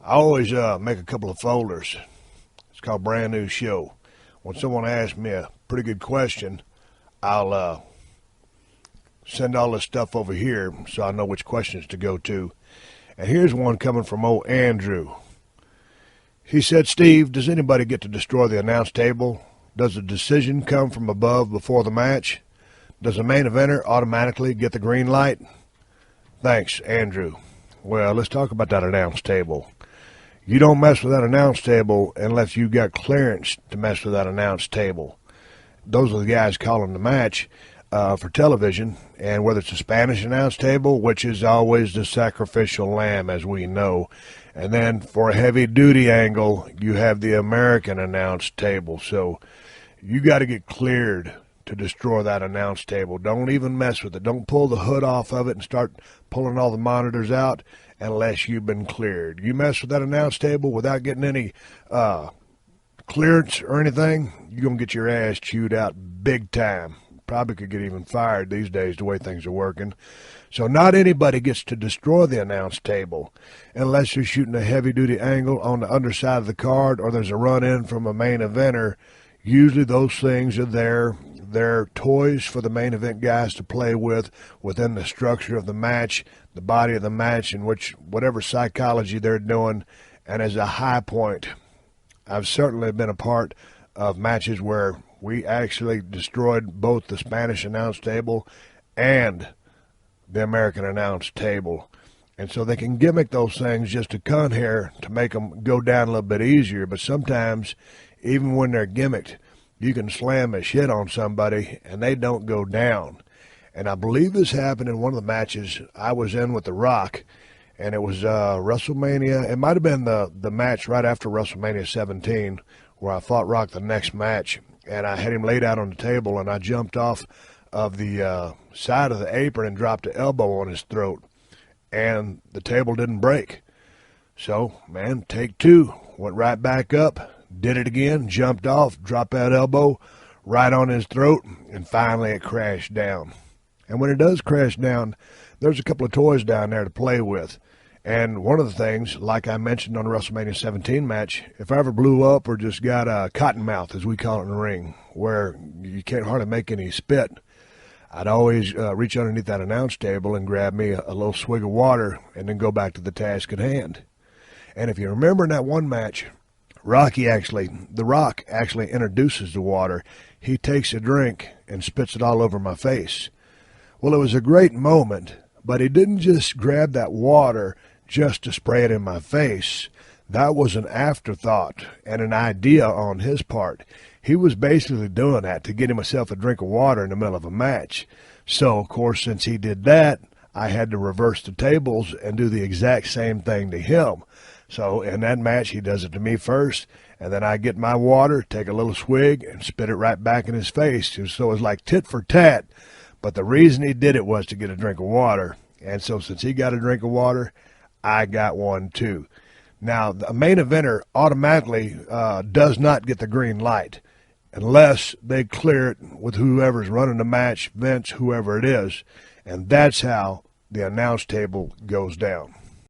I always make a couple of folders. It's called Brand New Show. When someone asks me a pretty good question, I'll send all this stuff over here so I know which questions to go to. And here's one coming from old Andrew. He said, Steve, does anybody get to destroy the announce table? Does the decision come from above before the match? Does the main eventer automatically get the green light? Thanks, Andrew. Well, let's talk about that announce table. You don't mess with that announce table unless you got clearance to mess with that announce table. Those are the guys calling the match for television, and whether it's a Spanish announce table, which is always the sacrificial lamb, as we know, and then for a heavy-duty angle, you have the American announce table. So you got to get cleared to destroy that announce table. Don't even mess with it. Don't pull the hood off of it and start pulling all the monitors out unless you've been cleared. You mess with that announce table without getting any clearance or anything, you're going to get your ass chewed out big time. Probably could get even fired these days the way things are working. So not anybody gets to destroy the announce table unless you're shooting a heavy-duty angle on the underside of the card or there's a run-in from a main eventer. Usually those things are there. They're toys for the main event guys to play with within the structure of the match, the body of the match, in which whatever psychology they're doing. And as a high point, I've certainly been a part of matches where we actually destroyed both the Spanish announce table and the American announce table. And so they can gimmick those things just to cut hair to make them go down a little bit easier. But sometimes, even when they're gimmicked, you can slam a shit on somebody and they don't go down. And I believe this happened in one of the matches I was in with The Rock, and it was WrestleMania. It might have been the match right after WrestleMania 17 where I fought Rock the next match, and I had him laid out on the table, and I jumped off of the side of the apron and dropped an elbow on his throat, and the table didn't break. So, man, take two. Went right back up. Did it again, jumped off, dropped that elbow right on his throat, and finally it crashed down. And when it does crash down, there's a couple of toys down there to play with. And one of the things, like I mentioned on the WrestleMania 17 match, if I ever blew up or just got a cotton mouth, as we call it in the ring, where you can't hardly make any spit, I'd always reach underneath that announce table and grab me a little swig of water and then go back to the task at hand. And if you remember in that one match, The Rock actually introduces the water. He takes a drink and spits it all over my face. Well, it was a great moment, but he didn't just grab that water just to spray it in my face. That was an afterthought and an idea on his part. He was basically doing that to get himself a drink of water in the middle of a match. So, of course, since he did that, I had to reverse the tables and do the exact same thing to him. So in that match, he does it to me first, and then I get my water, take a little swig, and spit it right back in his face. So it was like tit for tat. But the reason he did it was to get a drink of water. And so since he got a drink of water, I got one too. Now, the main eventer automatically does not get the green light unless they clear it with whoever's running the match, Vince, whoever it is. And that's how the announce table goes down.